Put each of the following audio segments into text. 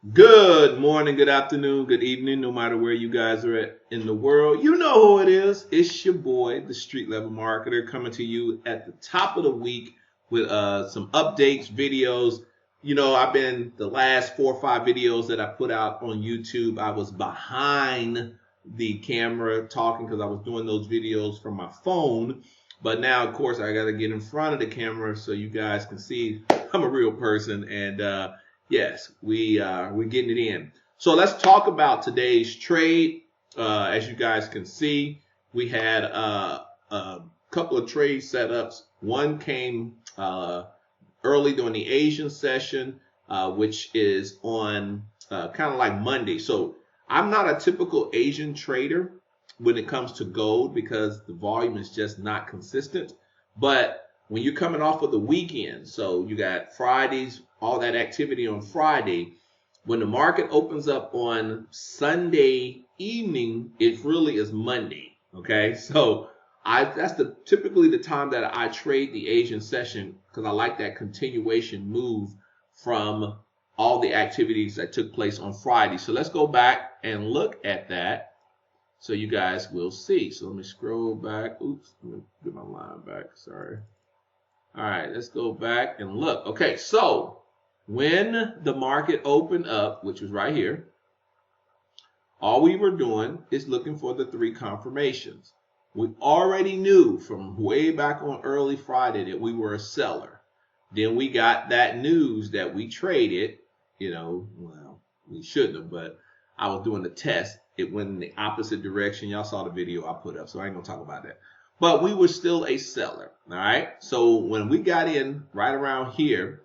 Good morning, good afternoon, good evening, no matter where you guys are at in the world. You know who it is. It's your boy, the street level marketer, coming to you at the top of the week with some updates, videos. I've been the last 4 or 5 videos that I put out on YouTube. I was behind the camera talking because I was doing those videos from my phone. But now, of course, I got to get in front of the camera so you guys can see I'm a real person and yes, we're getting it in. So let's talk about today's trade. As you guys can see, we had a couple of trade setups. One came early during the Asian session, which is on kind of like Monday. So I'm not a typical Asian trader when it comes to gold because the volume is just not consistent. But when you're coming off of the weekend, so you got Fridays, all that activity on Friday, when the market opens up on Sunday evening, it really is Monday. Okay, so that's typically the time that I trade the Asian session because I like that continuation move from all the activities that took place on Friday. So let's go back and look at that so you guys will see. So let me scroll back. Oops, let me get my line back. Sorry. All right, let's go back and look. Okay, so when the market opened up, which was right here, all we were doing is looking for the 3 confirmations. We already knew from way back on early Friday that we were a seller. Then we got that news that we traded, well, we shouldn't have, but I was doing the test. It went in the opposite direction. Y'all saw the video I put up, so I ain't going to talk about that. But we were still a seller, all right? So when we got in right around here,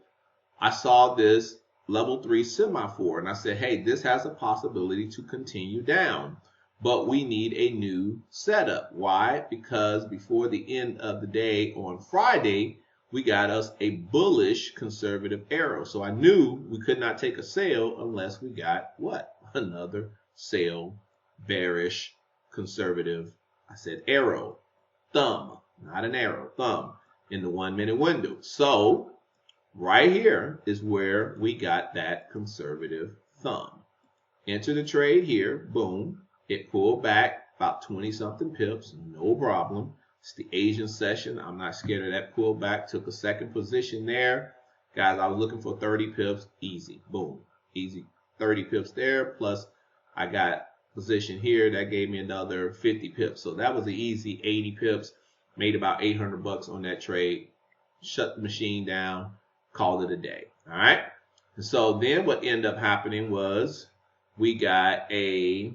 I saw this level 3 semaphore, and I said, hey, this has a possibility to continue down, but we need a new setup. Why? Because before the end of the day on Friday, we got us a bullish conservative arrow. So I knew we could not take a sale unless we got what? Another sale, bearish, conservative, I said arrow. Thumb, not an arrow, thumb in the 1-minute window. So right here is where we got that conservative thumb. Enter the trade here, boom. It pulled back about 20 something pips, no problem. It's the Asian session. I'm not scared of that pullback. Took a second position there. Guys, I was looking for 30 pips, easy, boom, easy. 30 pips there, plus I got position here that gave me another 50 pips. So that was an easy 80 pips. Made about 800 bucks on that trade. Shut the machine down. Called it a day. All right. And so then what ended up happening was we got the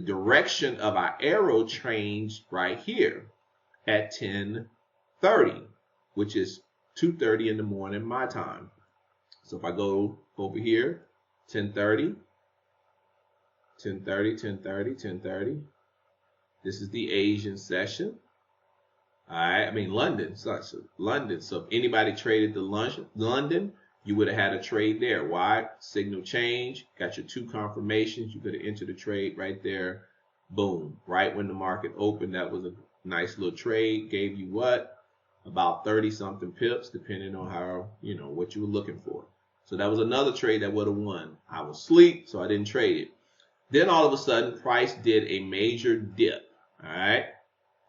direction of our arrow changed right here at 10:30, which is 2:30 in the morning my time. So if I go over here, 10:30, 10:30, 10:30, 10:30. This is the Asian session. All right, I mean London. So London. So if anybody traded to London, you would have had a trade there. Why? Signal change. Got your 2 confirmations. You could have entered the trade right there. Boom. Right when the market opened, that was a nice little trade. Gave you what? About 30 something pips, depending on how, what you were looking for. So that was another trade that would have won. I was asleep, so I didn't trade it. Then all of a sudden, price did a major dip. All right.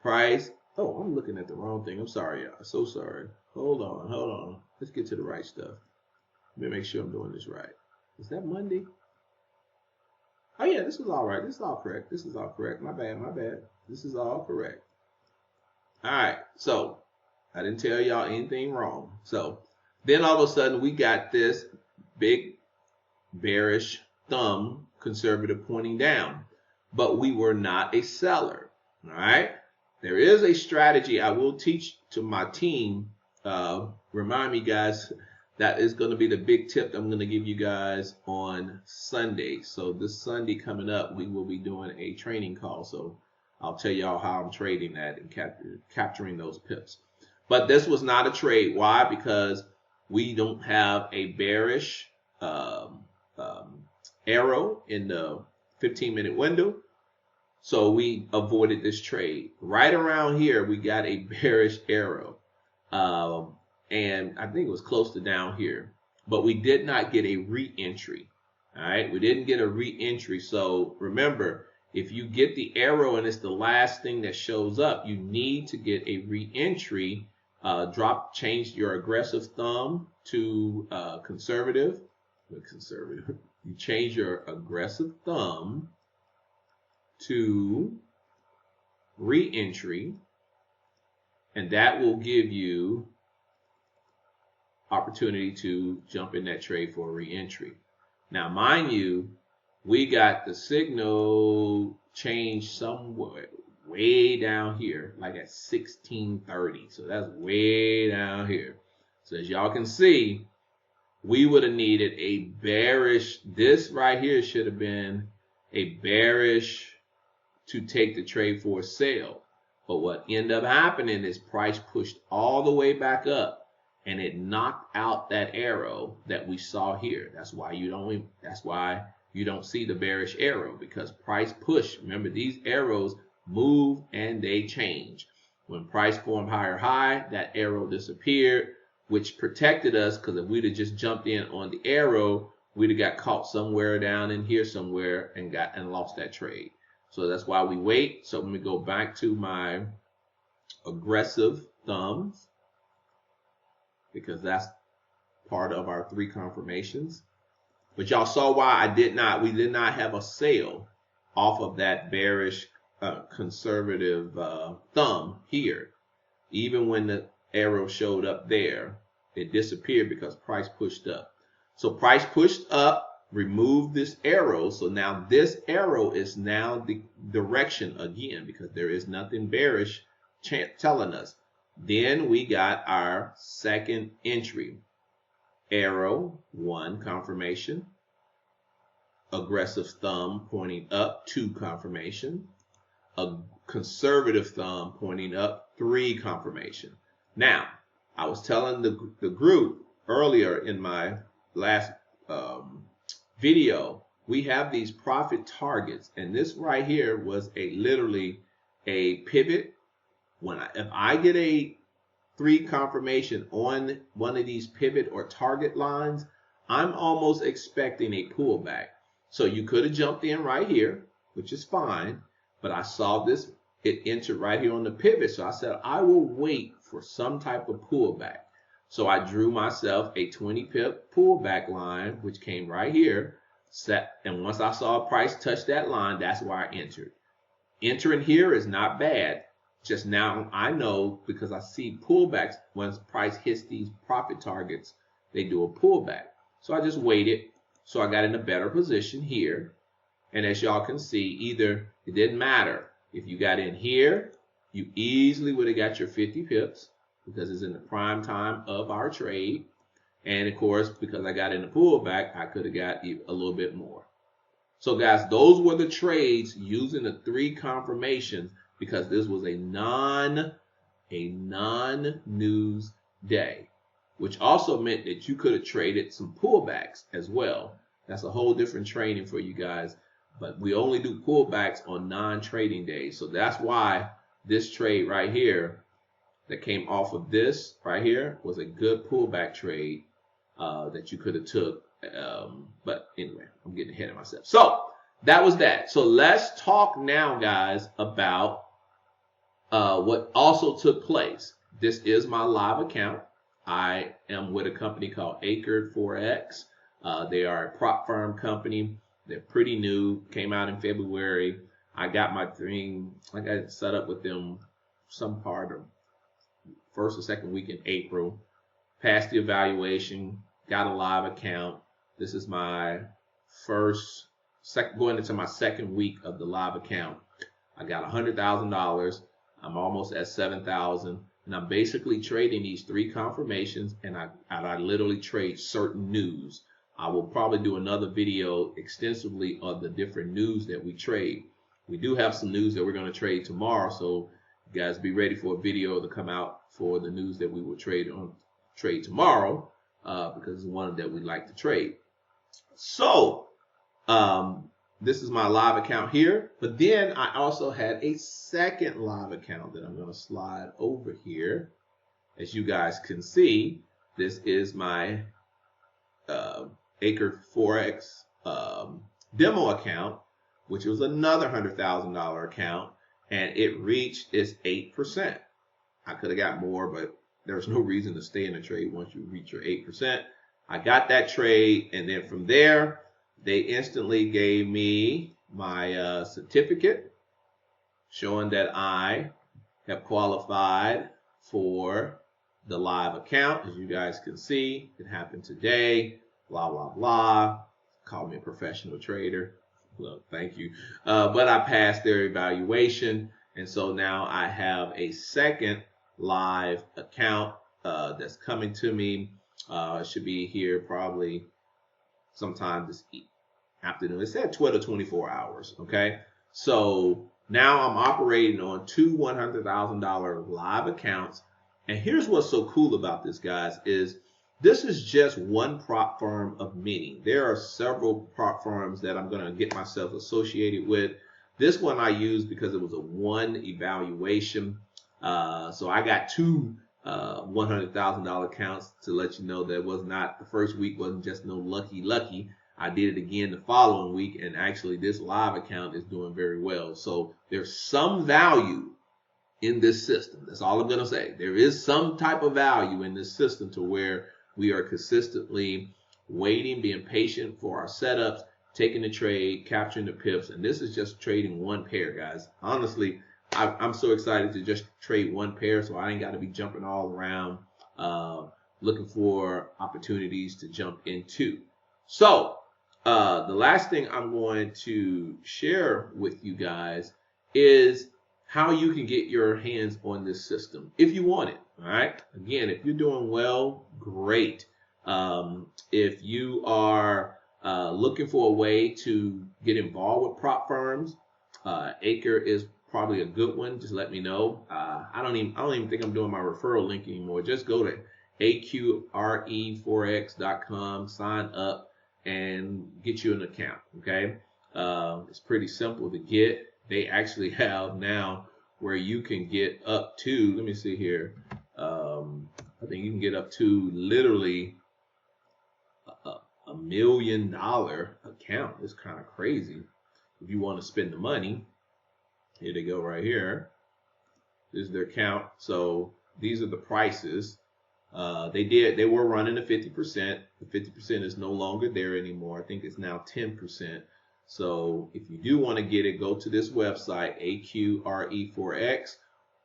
Price. Oh, I'm looking at the wrong thing. I'm sorry, y'all. So sorry. Hold on. Let's get to the right stuff. Let me make sure I'm doing this right. Is that Monday? Oh, yeah, this is all right. This is all correct. This is all correct. My bad. This is all correct. All right. So I didn't tell y'all anything wrong. So then all of a sudden we got this big bearish thumb conservative pointing down, but we were not a seller. All right. There is a strategy I will teach to my team. Remind me, guys, that is going to be the big tip I'm going to give you guys on Sunday. So this Sunday coming up, we will be doing a training call. So I'll tell y'all how I'm trading that and capturing those pips. But this was not a trade. Why? Because we don't have a bearish arrow in the 15-minute window. So we avoided this trade. Right around here, we got a bearish arrow. And I think it was close to down here. but we did not get a re-entry. All right, we didn't get a re-entry. So remember, if you get the arrow and it's the last thing that shows up, you need to get a re-entry. Change your aggressive thumb to conservative. Conservative. You change your aggressive thumb to re-entry, and that will give you opportunity to jump in that trade for a re-entry. Now, mind you, we got the signal change somewhere way down here, like at 1630. So that's way down here. So as y'all can see, we would have needed a bearish. This right here should have been a bearish to take the trade for a sale. But what ended up happening is price pushed all the way back up, and it knocked out that arrow that we saw here. That's why you don't see the bearish arrow, because price push. Remember, these arrows move and they change. When price formed higher high, that arrow disappeared, which protected us, because if we'd have just jumped in on the arrow, we'd have got caught somewhere down in here somewhere and lost that trade. So that's why we wait. So let me go back to my aggressive thumbs, because that's part of our 3 confirmations. But y'all saw why we did not have a sale off of that bearish conservative thumb here. Even when the arrow showed up there, it disappeared because price pushed up. So price pushed up, removed this arrow. So now this arrow is now the direction again, because there is nothing bearish telling us. Then we got our second entry. Arrow 1, confirmation. Aggressive thumb pointing up, 2, confirmation. A conservative thumb pointing up, 3, confirmation. Now, I was telling the group earlier in my last video, we have these profit targets, and this right here was literally a pivot. If I get a 3 confirmation on one of these pivot or target lines, I'm almost expecting a pullback. So you could have jumped in right here, which is fine, but I saw this, it entered right here on the pivot. So I said, I will wait for some type of pullback. So I drew myself a 20 pip pullback line, which came right here, and once I saw a price touch that line, that's where I entered. Entering here is not bad. Just now I know, because I see pullbacks, once price hits these profit targets, they do a pullback. So I just waited. So I got in a better position here. And as y'all can see, it didn't matter. If you got in here, you easily would have got your 50 pips, because it's in the prime time of our trade. And of course, because I got in the pullback, I could have got a little bit more. So guys, those were the trades using the 3 confirmations, because this was a non-news day, which also meant that you could have traded some pullbacks as well. That's a whole different training for you guys, but we only do pullbacks on non-trading days. So that's why this trade right here that came off of this right here was a good pullback trade that you could have took. But anyway, I'm getting ahead of myself. So that was that. So let's talk now, guys, about what also took place. This is my live account. I am with a company called Acre Forex. They are a prop firm company. They're pretty new. Came out in February. I got my thing. I got set up with them some part of first or second week in April. Passed the evaluation. Got a live account. This is my going into my second week of the live account. I got $100,000. I'm almost at 7,000, and I'm basically trading these 3 confirmations, and I literally trade certain news. I will probably do another video extensively on the different news that we trade. We do have some news that we're going to trade tomorrow, so you guys be ready for a video to come out for the news that we will trade tomorrow, because it's one that we like to trade. So this is my live account here, but then I also had a second live account that I'm going to slide over here. As you guys can see, this is my Acre Forex demo account, which was another $100,000 account, and it reached its 8%. I could have got more, but there's no reason to stay in a trade once you reach your 8%. I got that trade, and then from there, they instantly gave me my certificate showing that I have qualified for the live account. As you guys can see, it happened today, blah, blah, blah. Call me a professional trader. Well, thank you. But I passed their evaluation, and so now I have a second live account that's coming to me. It should be here probably sometime this afternoon. It said 12 to 24 hours, okay? So now I'm operating on two $100,000 live accounts. And here's what's so cool about this, guys, is this is just one prop firm of many. There are several prop firms that I'm going to get myself associated with. This one I used because it was a one evaluation. So I got two $100,000 accounts to let you know that it was not, the first week wasn't just no lucky. I did it again the following week, and actually this live account is doing very well. So there's some value in this system. That's all I'm going to say. There is some type of value in this system to where we are consistently waiting, being patient for our setups, taking the trade, capturing the pips, and this is just trading one pair, guys. Honestly, I'm so excited to just trade one pair, so I ain't got to be jumping all around looking for opportunities to jump into. So the last thing I'm going to share with you guys is how you can get your hands on this system if you want it. All right. Again, if you're doing well, great. If you are looking for a way to get involved with prop firms, Acre is probably a good one. Just let me know. I don't even think I'm doing my referral link anymore. Just go to aqreforex.com, sign up, and get you an account. Okay. It's pretty simple to get. They actually have now where you can get up to, let me see here. I think you can get up to literally $1 million account. It's kind of crazy. If you want to spend the money, here they go right here. This is their account. So these are the prices. They were running the 50%. The 50% is no longer there anymore. I think it's now 10%. So if you do want to get it, go to this website, AQRE4X,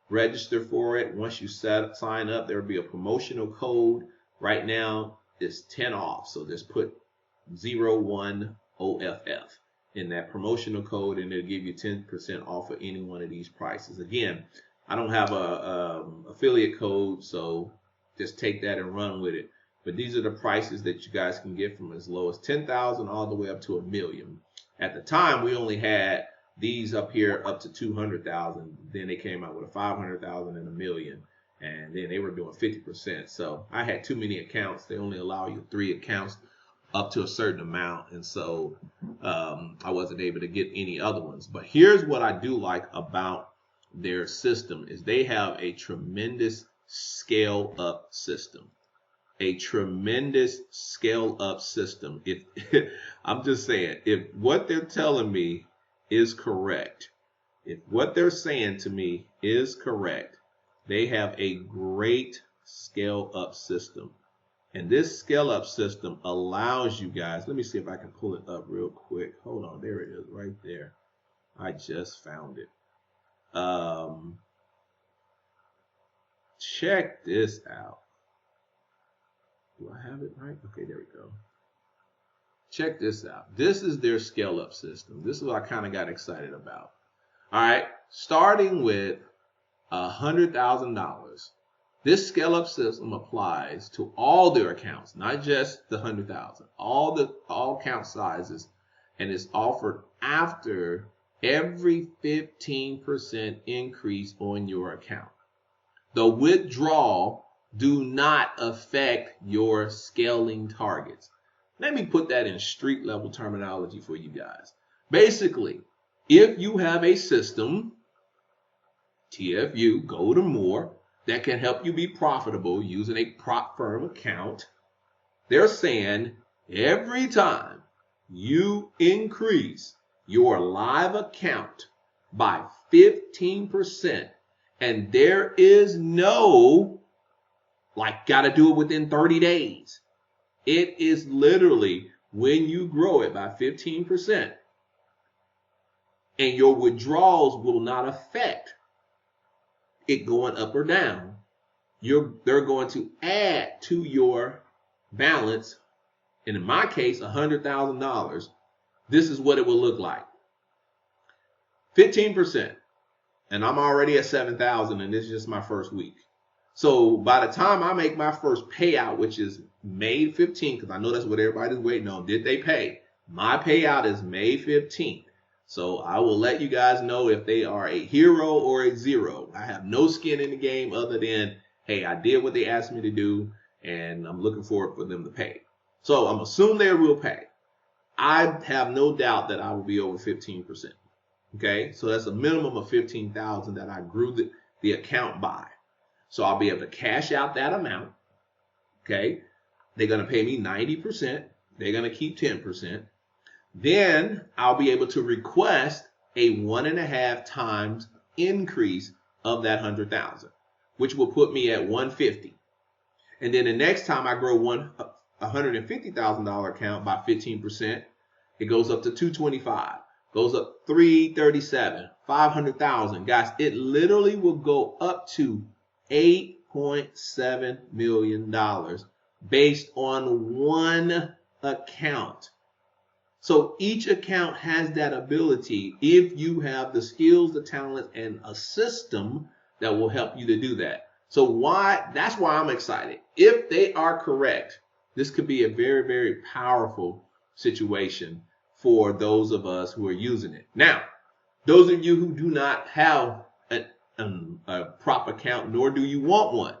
register for it. Once you sign up, there will be a promotional code. Right now, it's 10 off. So just put 01OFF in that promotional code, and it'll give you 10% off of any one of these prices. Again, I don't have a affiliate code, so just take that and run with it. But these are the prices that you guys can get from as low as 10,000 all the way up to $1 million. At the time, we only had these up here up to 200,000. Then they came out with a 500,000 and $1 million, and then they were doing 50%. So I had too many accounts. They only allow you 3 accounts up to a certain amount, and so I wasn't able to get any other ones. But here's what I do like about their system is they have a tremendous scale up system. A tremendous scale up system. If I'm just saying, if what they're telling me is correct, if what they're saying to me is correct, they have a great scale up system. And this scale up system allows you guys, let me see if I can pull it up real quick. Hold on, there it is right there. I just found it. Check this out. Do I have it right? Okay, there we go. Check this out. This is their scale up system. This is what I kind of got excited about. All right, starting with $100,000. This scale up system applies to all their accounts, not just the 100,000. All account sizes, and is offered after every 15% increase on your account. The withdrawal do not affect your scaling targets. Let me put that in street level terminology for you guys. Basically, if you have a system, TFU, go to more, that can help you be profitable using a prop firm account, they're saying Every time you increase your live account by 15%, and there is no, like, got to do it within 30 days. It is literally when you grow it by 15%, and your withdrawals will not affect it going up or down. They're going to add to your balance, and in my case, $100,000. This is what it will look like. 15%, and I'm already at 7,000, and this is just my first week. So by the time I make my first payout, which is May 15th, because I know that's what everybody's waiting on, did they pay? My payout is May 15th. So I will let you guys know if they are a hero or a zero. I have no skin in the game other than, hey, I did what they asked me to do, and I'm looking forward for them to pay. So I'm assuming they will pay. I have no doubt that I will be over 15%. Okay, so that's a minimum of 15,000 that I grew the account by. So I'll be able to cash out that amount. Okay, they're going to pay me 90%. They're going to keep 10%. Then I'll be able to request a 1.5 times increase of that 100,000, which will put me at 150. And then the next time I grow $150,000 account by 15%, it goes up to 225, goes up 337, 500,000. Guys, it literally will go up to $8.7 million based on one account. So each account has that ability if you have the skills, the talent, and a system that will help you to do that. So that's why I'm excited. If they are correct, this could be a very, very powerful situation for those of us who are using it. Now, those of you who do not have a prop account, nor do you want one,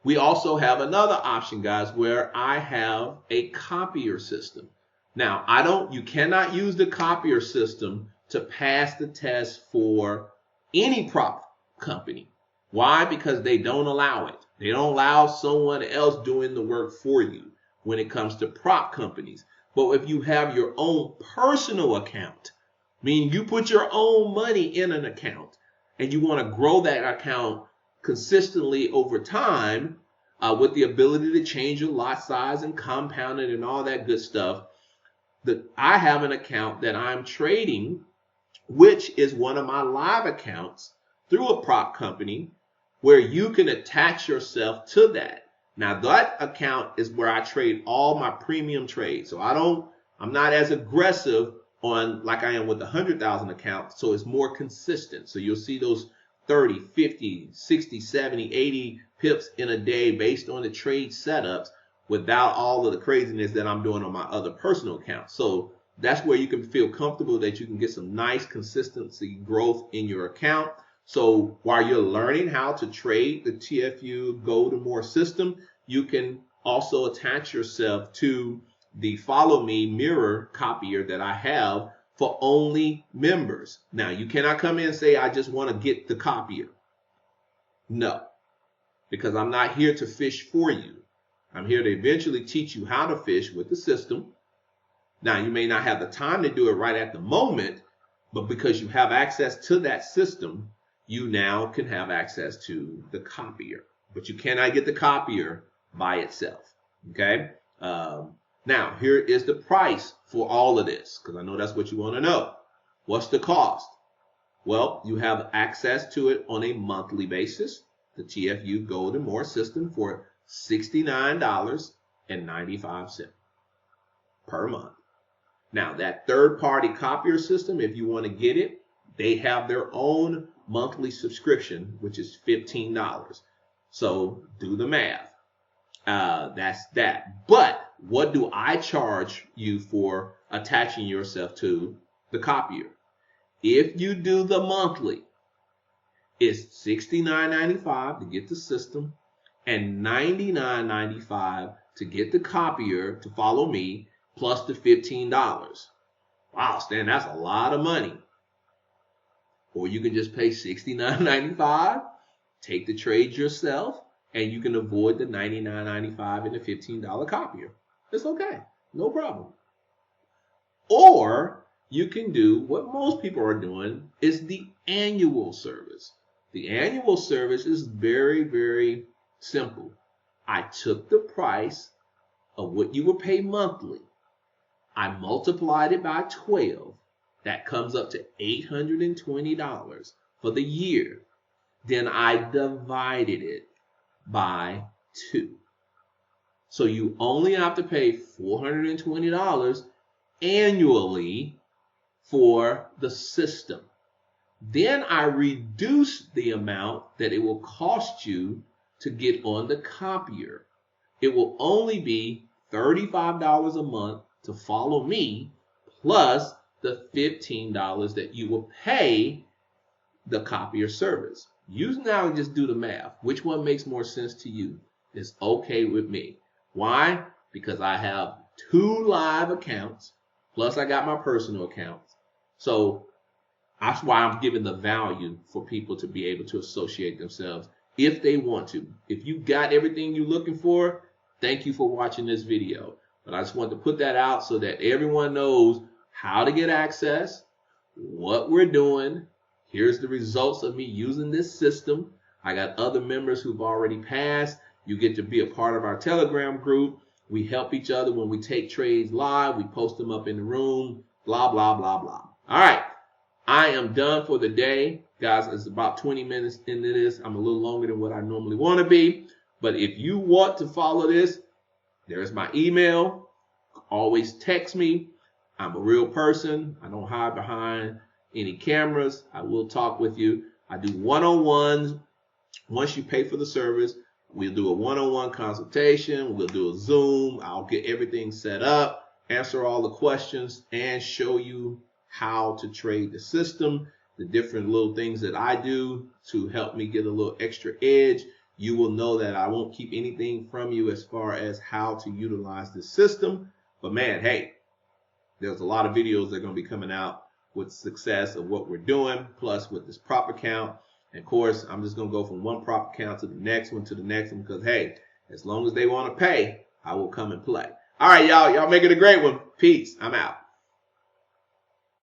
we also have another option, guys, where I have a copier system. Now, you cannot use the copier system to pass the test for any prop company. Why? Because they don't allow it. They don't allow someone else doing the work for you when it comes to prop companies. But if you have your own personal account, meaning you put your own money in an account and you want to grow that account consistently over time with the ability to change your lot size and compound it and all that good stuff, I have an account that I'm trading, which is one of my live accounts through a prop company where you can attach yourself to that. Now that account is where I trade all my premium trades. So I'm not as aggressive on like I am with the 100,000 account. So it's more consistent. So you'll see those 30, 50, 60, 70, 80 pips in a day based on the trade setups without all of the craziness that I'm doing on my other personal accounts. So that's where you can feel comfortable that you can get some nice consistency growth in your account. So while you're learning how to trade the TFU Go to More system, you can also attach yourself to the Follow Me Mirror copier that I have for only members. Now, you cannot come in and say, I just want to get the copier. No, because I'm not here to fish for you. I'm here to eventually teach you how to fish with the system. Now, you may not have the time to do it right at the moment, but because you have access to that system, you now can have access to the copier. But you cannot get the copier by itself. Okay? Now, here is the price for all of this, because I know that's what you want to know. What's the cost? Well, you have access to it on a monthly basis, the TFU Go to More system, for $69.95 per month. Now, that third-party copier system, if you want to get it, they have their own monthly subscription, which is $15. So do the math. That's that. But what do I charge you for attaching yourself to the copier? If you do the monthly, it's $69.95 to get the system and $99.95 to get the copier to Follow Me, plus the $15. Wow, Stan, that's a lot of money. Or you can just pay $69.95, take the trade yourself, and you can avoid the $99.95 and the $15 copier. It's okay. No problem. Or you can do what most people are doing is the annual service. The annual service is very, very simple. I took the price of what you would pay monthly. I multiplied it by 12. That comes up to $820 for the year. Then I divided it by 2. So you only have to pay $420 annually for the system. Then I reduce the amount that it will cost you to get on the copier. It will only be $35 a month to follow me, plus the $15 that you will pay the copier service. You now just do the math. Which one makes more sense to you? It's okay with me. Why? Because I have 2 live accounts, plus I got my personal accounts. So that's why I'm giving the value for people to be able to associate themselves if they want to. If you got everything you're looking for, thank you for watching this video. But I just want to put that out so that everyone knows how to get access, what we're doing. Here's the results of me using this system. I got other members who've already passed. You get to be a part of our Telegram group. We help each other when we take trades live. We post them up in the room, blah, blah, blah, blah. All right. I am done for the day. Guys, it's about 20 minutes into this. I'm a little longer than what I normally want to be. But if you want to follow this, there's my email. Always text me. I'm a real person. I don't hide behind any cameras. I will talk with you. I do one-on-ones. Once you pay for the service, we'll do a one-on-one consultation. We'll do a Zoom. I'll get everything set up, answer all the questions, and show you how to trade the system, the different little things that I do to help me get a little extra edge. You will know that I won't keep anything from you as far as how to utilize the system. But man, hey, there's a lot of videos that are going to be coming out with success of what we're doing, plus with this prop account. And of course, I'm just going to go from one prop account to the next one because, hey, as long as they want to pay, I will come and play. All right, y'all make it a great one. Peace. I'm out.